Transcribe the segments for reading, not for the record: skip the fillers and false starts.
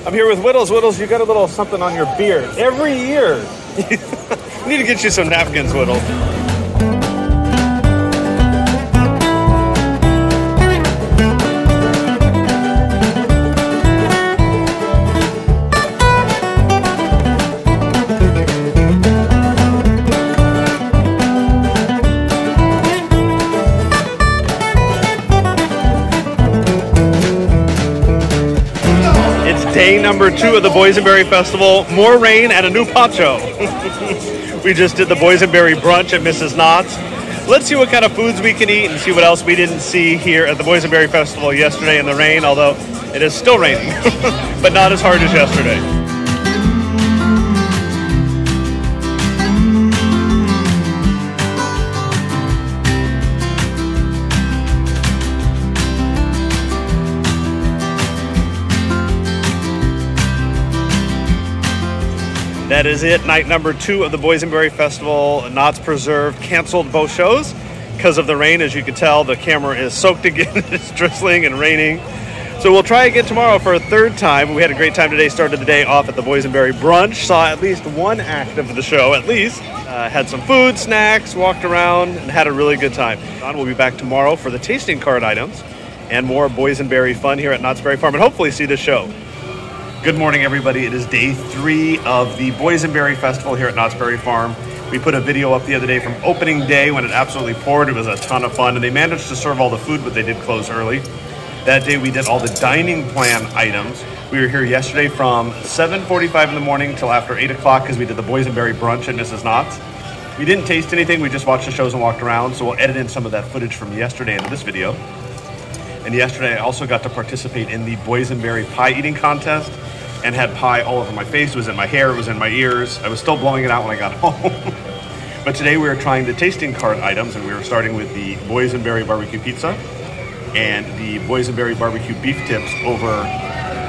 I'm here with Whittles. Whittles, you got a little something on your beard. Every year. I need to get you some napkins, Whittles. Day number 2 of the Boysenberry Festival. More rain and a new poncho. We just did the Boysenberry brunch at Mrs. Knott's. Let's see what kind of foods we can eat and see what else we didn't see here at the Boysenberry Festival yesterday in the rain, although it is still raining, but not as hard as yesterday. That is it, night number 2 of the Boysenberry Festival. Knott's Preserve canceled both shows because of the rain. As you can tell, the camera is soaked again. It's drizzling and raining. So we'll try again tomorrow for a third time. We had a great time today. Started the day off at the Boysenberry brunch. Saw at least one act of the show, at least. Had some food, snacks, walked around, and had a really good time. We'll be back tomorrow for the tasting card items and more Boysenberry fun here at Knott's Berry Farm, and hopefully see the show. Good morning, everybody. It is day 3 of the Boysenberry Festival here at Knott's Berry Farm. We put a video up the other day from opening day when it absolutely poured. It was a ton of fun, and they managed to serve all the food, but they did close early. That day, we did all the dining plan items. We were here yesterday from 7:45 in the morning till after 8 o'clock because we did the Boysenberry brunch at Mrs. Knott's. We didn't taste anything. We just watched the shows and walked around, so we'll edit in some of that footage from yesterday into this video. And yesterday, I also got to participate in the Boysenberry pie eating contest and had pie all over my face. It was in my hair, it was in my ears. I was still blowing it out when I got home. But today we were trying the tasting card items, and we were starting with the Boysenberry barbecue pizza and the Boysenberry barbecue beef tips over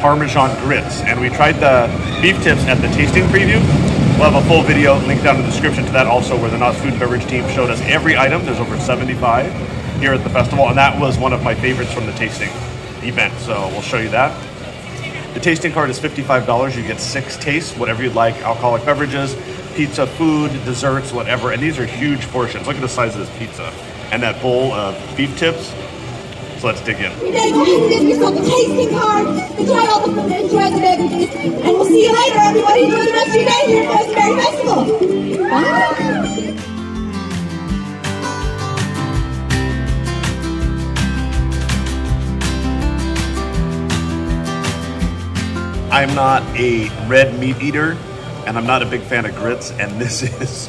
Parmesan grits. And we tried the beef tips at the tasting preview. We'll have a full video linked down in the description to that also, where the Knott's Food and Beverage team showed us every item. There's over 75 here at the festival, and that was one of my favorites from the tasting event. So we'll show you that. The tasting card is $55. You get 6 tastes, whatever you'd like, alcoholic beverages, pizza, food, desserts, whatever. And these are huge portions. Look at the size of this pizza and that bowl of beef tips. So let's dig in. Today, go ahead and get yourself a tasting card. Enjoy all the food, enjoy the beverages, and we'll see you later. Everybody enjoy the rest of your day here at Boysenberry Festival. Bye. I'm not a red meat eater, and I'm not a big fan of grits, and this is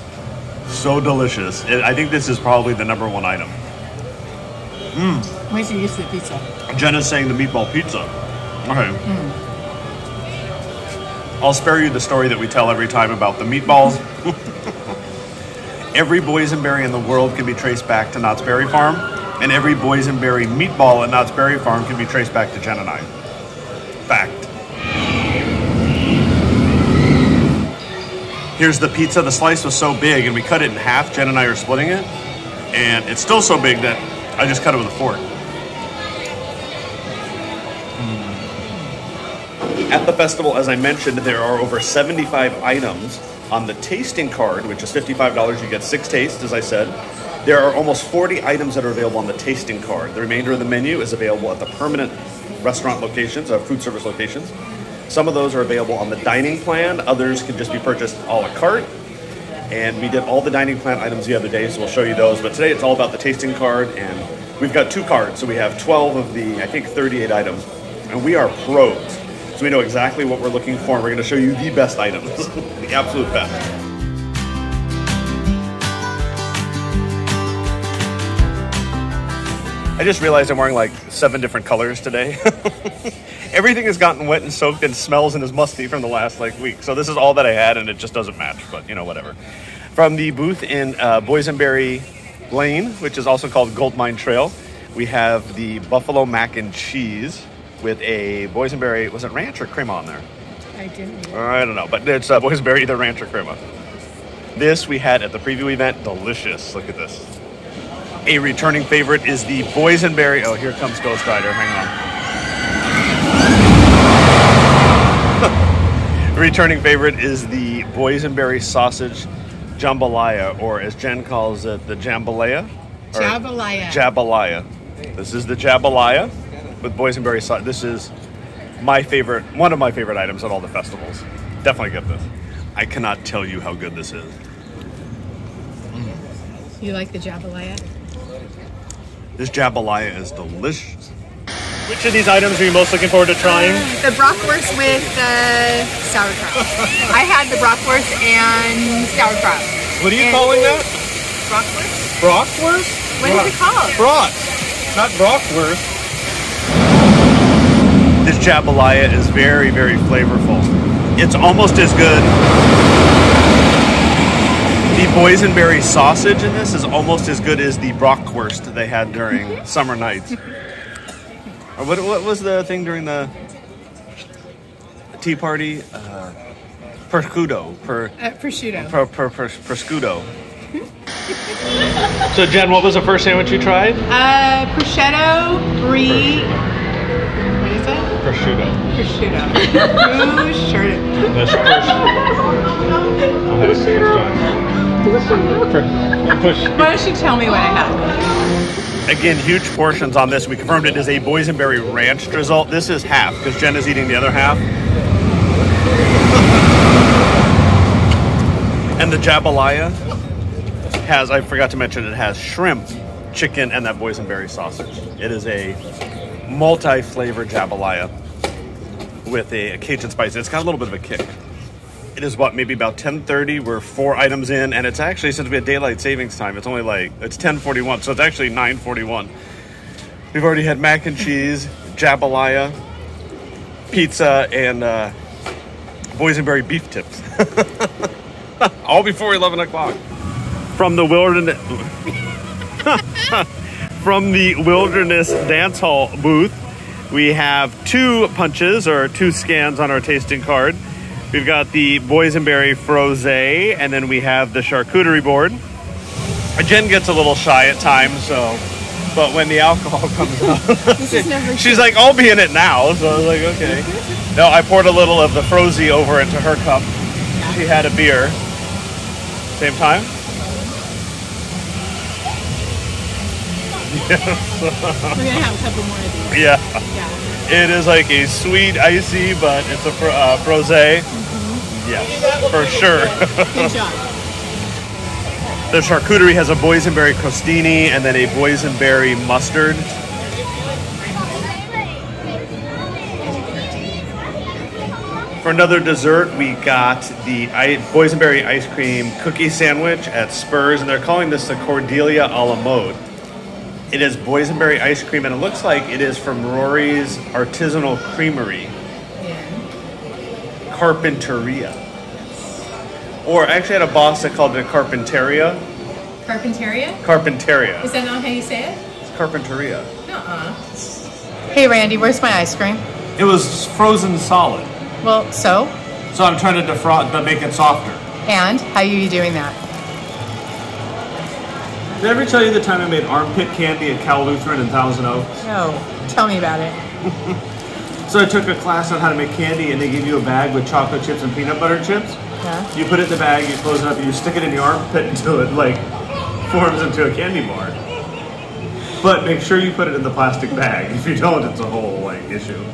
so delicious. I think this is probably the #1 item. Where's your use of the pizza? Jenna's saying the meatball pizza. Okay. I'll spare you the story that we tell every time about the meatballs. Every Boysenberry in the world can be traced back to Knott's Berry Farm, and every Boysenberry meatball at Knott's Berry Farm can be traced back to Jen and I. Fact. Here's the pizza. The slice was so big, and we cut it in half. Jen and I are splitting it, and it's still so big that I just cut it with a fork. At the festival, as I mentioned, there are over 75 items on the tasting card, which is $55. You get 6 tastes, as I said. There are almost 40 items that are available on the tasting card. The remainder of the menu is available at the permanent restaurant locations, food service locations. Some of those are available on the dining plan. Others can just be purchased a la carte. And we did all the dining plan items the other day, so we'll show you those. But today it's all about the tasting card, and we've got 2 cards. So we have 12 of the, I think, 38 items. And we are pros. So we know exactly what we're looking for, and we're going to show you the best items, the absolute best. I just realized I'm wearing like 7 different colors today. Everything has gotten wet and soaked and smells and is musty from the last week. So this is all that I had, and it just doesn't match, but you know, whatever. From the booth in Boysenberry Lane, which is also called Goldmine Trail, we have the buffalo mac and cheese with a Boysenberry, was it ranch or crema on there? I didn't know. I don't know, but it's Boysenberry, either ranch or crema. This we had at the preview event, delicious. Look at this. A returning favorite is the Boysenberry. Oh, here comes Ghost Rider. Hang on. returning favorite is the boysenberry sausage jambalaya, or as Jen calls it, the jambalaya. Jambalaya. Jambalaya. This is the jambalaya with boysenberry sauce. This is my favorite, one of my favorite items at all the festivals. Definitely get this. I cannot tell you how good this is. You like the jambalaya? This jambalaya is delicious. Which of these items are you most looking forward to trying? The bratwurst with sauerkraut. I had the bratwurst and sauerkraut. What are you calling that? Bratwurst? Bratwurst? What is it called? Brat. Not bratwurst. This jambalaya is very, very flavorful. It's almost as good. The boysenberry sausage in this is almost as good as the bratwurst they had during summer nights. Or what was the thing during the tea party? Prosciutto. Prosciutto. Prosciutto. So Jen, what was the first sandwich you tried? Prosciutto, brie. What is it? Prosciutto. Prosciutto. That's Why don't you tell me what I had? Again, huge portions on this. We confirmed it is a boysenberry ranch drizzle. This is half because Jen is eating the other half. And the jambalaya has, I forgot to mention, it has shrimp, chicken, and that boysenberry sausage. It is a multi-flavored jambalaya with a Cajun spice. It's got a little bit of a kick. It is what, maybe about 10:30. We're 4 items in, and it's actually, since we had daylight savings time, it's only like, it's 10:41, so it's actually 9:41. We've already had mac and cheese, jambalaya, pizza, and boysenberry beef tips. All before 11 o'clock. From the Wilderness Dance Hall booth, we have 2 punches or 2 scans on our tasting card. We've got the boysenberry frosé, and then we have the charcuterie board. Jen gets a little shy at times, but when the alcohol comes out, she's like, I'll be in it now. So I was like, okay. No, I poured a little of the frosé over into her cup. She had a beer. Same time? We're gonna have a couple more of these. Yeah. Yeah. It is like a sweet icy, but it's a frosé. Yes, for sure. Good job. The charcuterie has a boysenberry crostini and then a boysenberry mustard. For another dessert, we got the boysenberry ice cream cookie sandwich at Spurs, and they're calling this the Cordelia a la mode. It is boysenberry ice cream, and it looks like it is from Rory's Artisanal Creamery. Carpinteria. Or actually I had a boss that called it Carpinteria. Carpinteria? Carpinteria. Is that not how you say it? It's Carpinteria. Uh-uh. Hey, Randy, where's my ice cream? It was frozen solid. Well, so? So I'm trying to defrost to make it softer. And? How are you doing that? Did I ever tell you the time I made armpit candy at Cal Lutheran in Thousand Oaks? No. Tell me about it. So I took a class on how to make candy, and they give you a bag with chocolate chips and peanut butter chips. Yeah. You put it in the bag, you close it up, and you stick it in your armpit until it like forms into a candy bar. But make sure you put it in the plastic bag. If you don't, it's a whole like issue.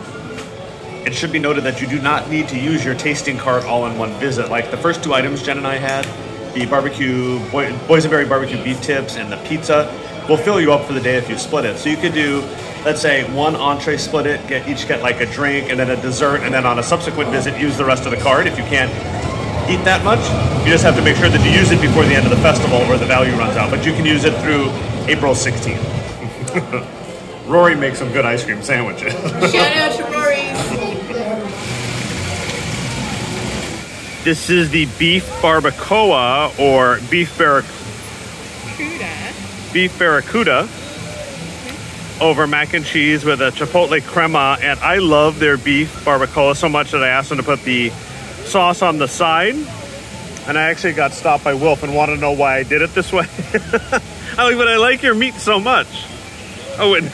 It should be noted that you do not need to use your tasting cart all in one visit. Like the first 2 items Jen and I had, the boysenberry barbecue beef tips and the pizza, will fill you up for the day if you split it. So you could do, let's say, 1 entree, split it, each get like a drink and then a dessert, and then on a subsequent visit use the rest of the cart. If you can't eat that much, you just have to make sure that you use it before the end of the festival or the value runs out. But you can use it through April 16th. Rory makes some good ice cream sandwiches. Shout out to Rory's. This is the beef barbacoa or beef barracuda over mac and cheese with a chipotle crema, and I love their beef barbacoa so much that I asked them to put the sauce on the side, and I actually got stopped by Wilf and wanted to know why I did it this way. I'm like, but I like your meat so much. Oh, and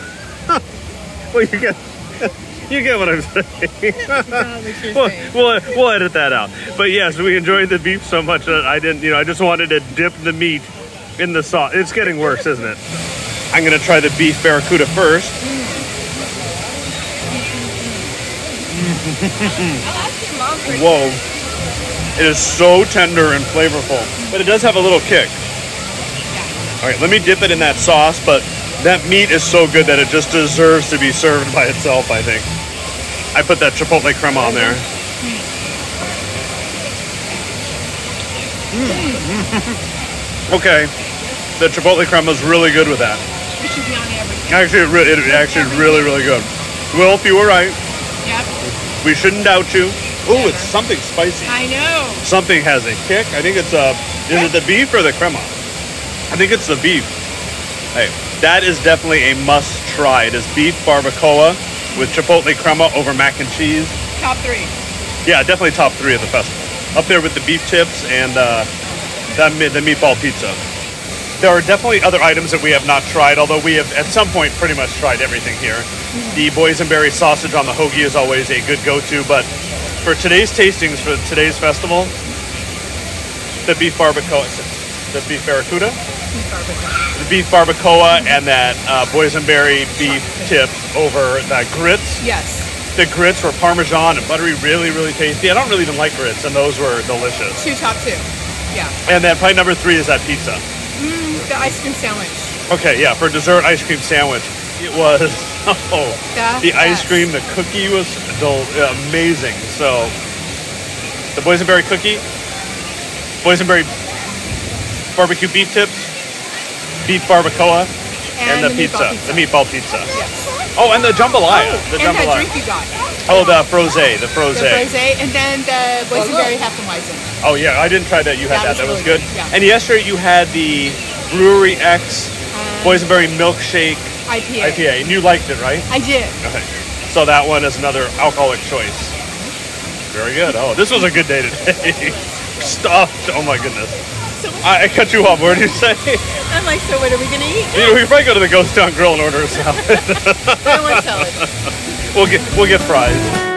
well, you get You get what I'm saying. What we'll edit that out. But yes, we enjoyed the beef so much that I didn't, I just wanted to dip the meat in the sauce. It's getting worse, isn't it? I'm gonna try the beef barracuda first. Whoa. It is so tender and flavorful, but it does have a little kick. All right, let me dip it in that sauce, but that meat is so good that it just deserves to be served by itself, I think. I put that chipotle crema on there. Okay, the chipotle crema is really good with that. It should be on everything. Actually, it actually really, really good. Wilf, you were right. Yep. We shouldn't doubt you. Oh, it's something spicy. I know. Something has a kick. I think it's is it the beef or the crema? I think it's the beef. Hey, that is definitely a must try. It is beef barbacoa with chipotle crema over mac and cheese. Top 3. Yeah, definitely top 3 of the festival. Up there with the beef tips and the meatball pizza. There are definitely other items that we have not tried, although we have at some point pretty much tried everything here. The boysenberry sausage on the hoagie is always a good go-to, but for today's tastings, for today's festival, the beef barbacoa, the beef barracuda, the beef barbacoa, and that boysenberry beef tips over the grits. Yes. The grits were Parmesan and buttery, really, really tasty. I don't really even like grits, and those were delicious. Top 2. Yeah. And then probably number 3 is that pizza. The ice cream sandwich. Okay, yeah, for dessert ice cream sandwich, it was, the ice cream, the cookie was amazing. So, the boysenberry cookie, boysenberry barbecue beef tips, beef barbacoa, and the pizza, the meatball pizza. Yes. Oh, and the jambalaya. The and jambalaya. that drink you got. Oh, the frosé, the frosé. The frosé, and then the boysenberry Hefeweizen. Oh yeah, I didn't try that. You had that. That was really good. Yeah. And yesterday you had the Brewery X boysenberry milkshake IPA, and you liked it, right? I did. Okay. So that one is another alcoholic choice. Very good. Oh, this was a good day today. Stuffed. Oh my goodness. So I cut you off. What did you say? I'm like, so what are we gonna eat? We could probably go to the Ghost Town Grill and order a salad. I want salad. We'll get fries.